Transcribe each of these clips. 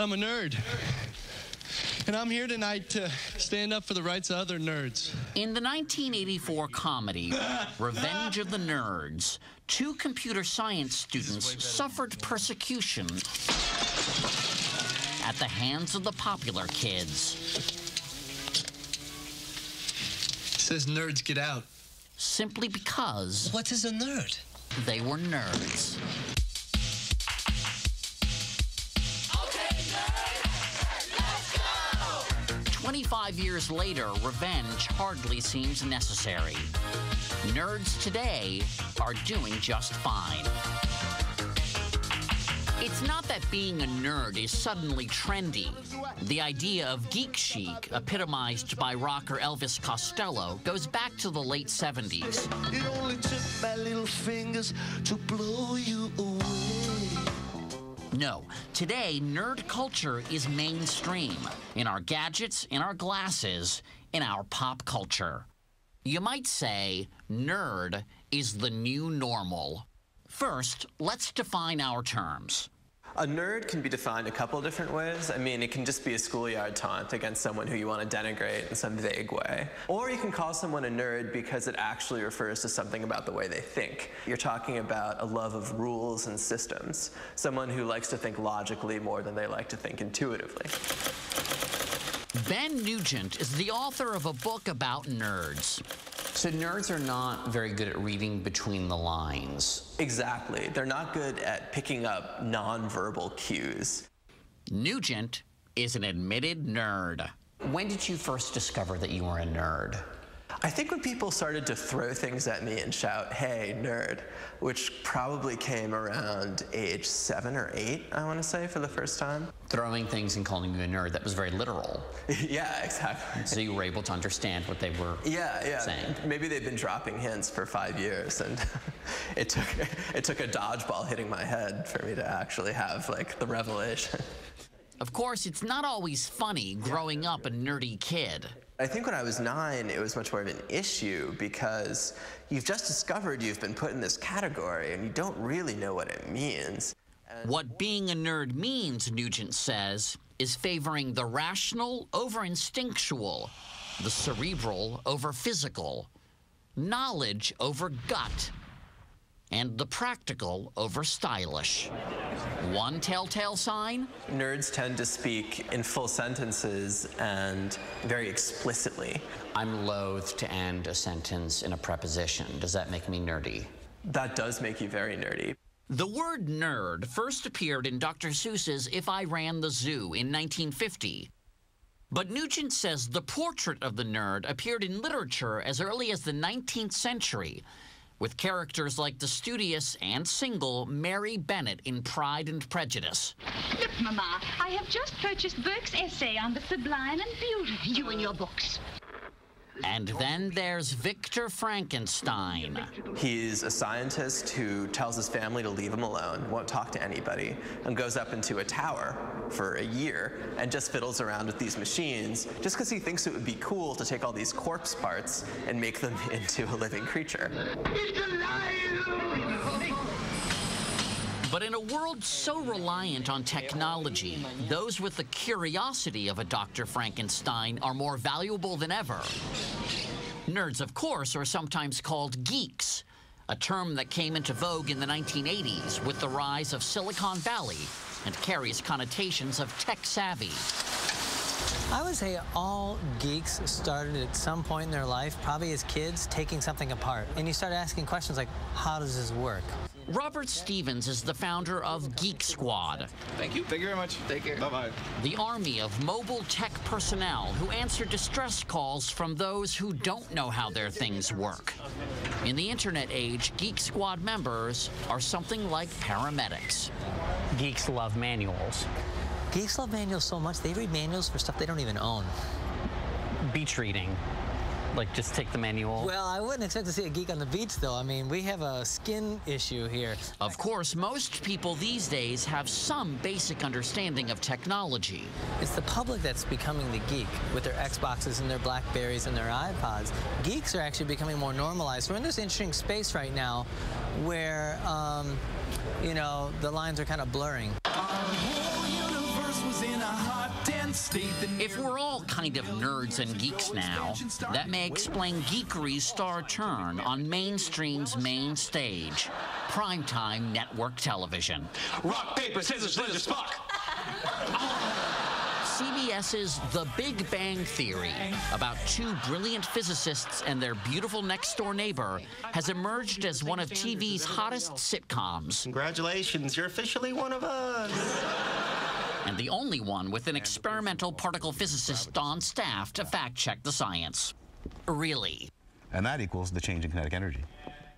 I'm a nerd. And I'm here tonight to stand up for the rights of other nerds. In the 1984 comedy, Revenge of the Nerds, 2 computer science students suffered persecution at the hands of the popular kids. It says nerds get out. Simply because... What is a nerd? They were nerds. 25 years later, revenge hardly seems necessary. Nerds today are doing just fine. It's not that being a nerd is suddenly trendy. The idea of geek chic, epitomized by rocker Elvis Costello, goes back to the late 70s. It only took my little fingers to blow you away. No, today, nerd culture is mainstream in our gadgets, in our glasses, in our pop culture. You might say nerd is the new normal. First, let's define our terms. A nerd can be defined a couple different ways. I mean, it can just be a schoolyard taunt against someone who you want to denigrate in some vague way. Or you can call someone a nerd because it actually refers to something about the way they think. You're talking about a love of rules and systems. Someone who likes to think logically more than they like to think intuitively. Ben Nugent is the author of a book about nerds. So nerds are not very good at reading between the lines. Exactly. They're not good at picking up nonverbal cues. Nugent is an admitted nerd. When did you first discover that you were a nerd? I think when people started to throw things at me and shout, "Hey, nerd," which probably came around age 7 or 8, I want to say, for the first time. Throwing things and calling you a nerd, that was very literal. Yeah, exactly. So you were able to understand what they were saying. Maybe they've been dropping hints for 5 years, and it took a dodgeball hitting my head for me to actually have, like, the revelation. Of course, it's not always funny growing up a nerdy kid. I think when I was 9, it was much more of an issue because you've just discovered you've been put in this category and you don't really know what it means. What being a nerd means, Nugent says, is favoring the rational over instinctual, the cerebral over physical, knowledge over gut, and the practical over stylish. One telltale sign? Nerds tend to speak in full sentences and very explicitly. I'm loath to end a sentence in a preposition. Does that make me nerdy? That does make you very nerdy. The word nerd first appeared in Dr. Seuss's If I Ran the Zoo in 1950. But Nugent says the portrait of the nerd appeared in literature as early as the 19th century, with characters like the studious and single Mary Bennet in Pride and Prejudice. Look, Mama, I have just purchased Burke's essay on the sublime and beautiful. You and your books. And then there's Victor Frankenstein. He's a scientist who tells his family to leave him alone, won't talk to anybody, and goes up into a tower for a year and just fiddles around with these machines just because he thinks it would be cool to take all these corpse parts and make them into a living creature. It's alive! But in a world so reliant on technology, those with the curiosity of a Dr. Frankenstein are more valuable than ever. Nerds, of course, are sometimes called geeks, a term that came into vogue in the 1980s with the rise of Silicon Valley and carries connotations of tech savvy. I would say all geeks started at some point in their life, probably as kids, taking something apart. And you start asking questions like, how does this work? Robert Stevens is the founder of Geek Squad. Thank you. Thank you very much. Take care. Bye-bye. The army of mobile tech personnel who answer distress calls from those who don't know how their things work. In the internet age, Geek Squad members are something like paramedics. Geeks love manuals. Geeks love manuals so much, they read manuals for stuff they don't even own. Beach reading. Like, just take the manual. Well, I wouldn't expect to see a geek on the beach, though. I mean, we have a skin issue here. Of course, most people these days have some basic understanding of technology. It's the public that's becoming the geek with their Xboxes and their Blackberries and their iPods. Geeks are actually becoming more normalized. We're in this interesting space right now where, you know, the lines are kind of blurring. Our whole universe was in If we're all kind of nerds and geeks now, that may explain geekery's star turn on mainstream's main stage, primetime network television. Rock, paper, scissors, Linda, Spock. CBS's The Big Bang Theory, about two brilliant physicists and their beautiful next-door neighbor, has emerged as one of TV's hottest sitcoms. Congratulations, you're officially one of us. And the only one with an experimental particle physicist on staff to fact-check the science. Really. And that equals the change in kinetic energy.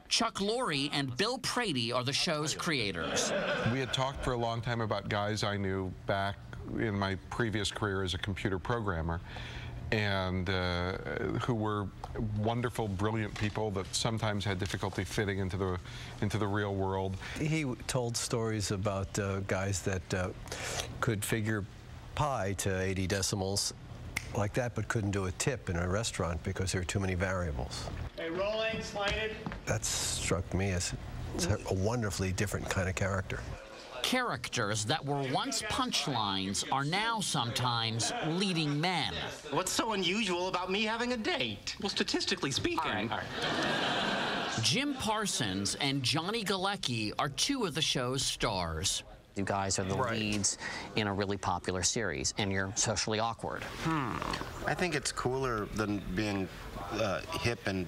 Chuck Lorre and Bill Prady are the show's creators. We had talked for a long time about guys I knew back in my previous career as a computer programmer, and who were wonderful, brilliant people that sometimes had difficulty fitting into the real world. He told stories about guys that could figure pi to 80 decimals like that, but couldn't do a tip in a restaurant because there are too many variables. Hey, rolling, slanted. That struck me as a wonderfully different kind of character. Characters that were once punchlines are now sometimes leading men. What's so unusual about me having a date? Well, statistically speaking. All right. Jim Parsons and Johnny Galecki are two of the show's stars. You guys are the leads in a really popular series, and you're socially awkward. I think it's cooler than being hip and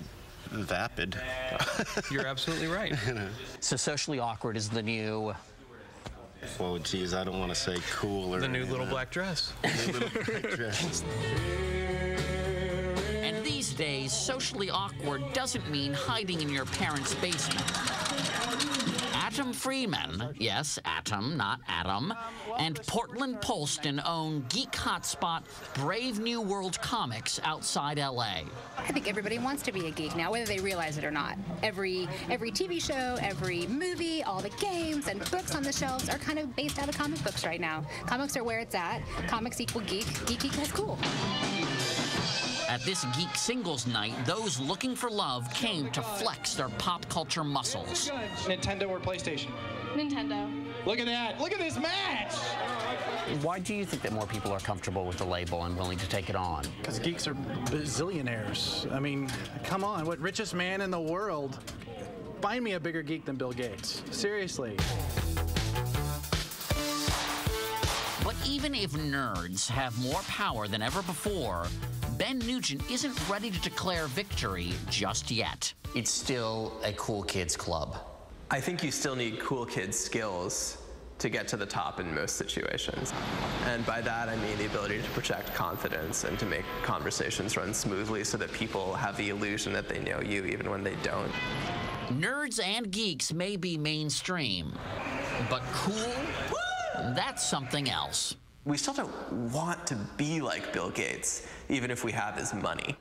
vapid. You're absolutely right. So socially awkward is the new... Well, geez, I don't want to say cool or... The new little black dress. New little black dress. And these days, socially awkward doesn't mean hiding in your parents' basement. Atom Freeman, yes, Atom, not Adam, and Portland Polston own geek hotspot Brave New World Comics outside LA. I think everybody wants to be a geek now, whether they realize it or not. Every TV show, every movie, all the games and books on the shelves are kind of based out of comic books right now. Comics are where it's at. Comics equal geek. Geek equals cool. At this geek singles night, those looking for love came to flex their pop culture muscles. Nintendo or PlayStation? Nintendo. Look at that. Look at this match. Why do you think that more people are comfortable with the label and willing to take it on? Because geeks are bazillionaires. I mean, come on. What richest man in the world? Find me a bigger geek than Bill Gates. Seriously. But even if nerds have more power than ever before, Ben Nugent isn't ready to declare victory just yet. It's still a cool kids club. I think you still need cool kids skills to get to the top in most situations. And by that, I mean the ability to project confidence and to make conversations run smoothly so that people have the illusion that they know you even when they don't. Nerds and geeks may be mainstream, but cool? That's something else. We still don't want to be like Bill Gates, even if we have his money.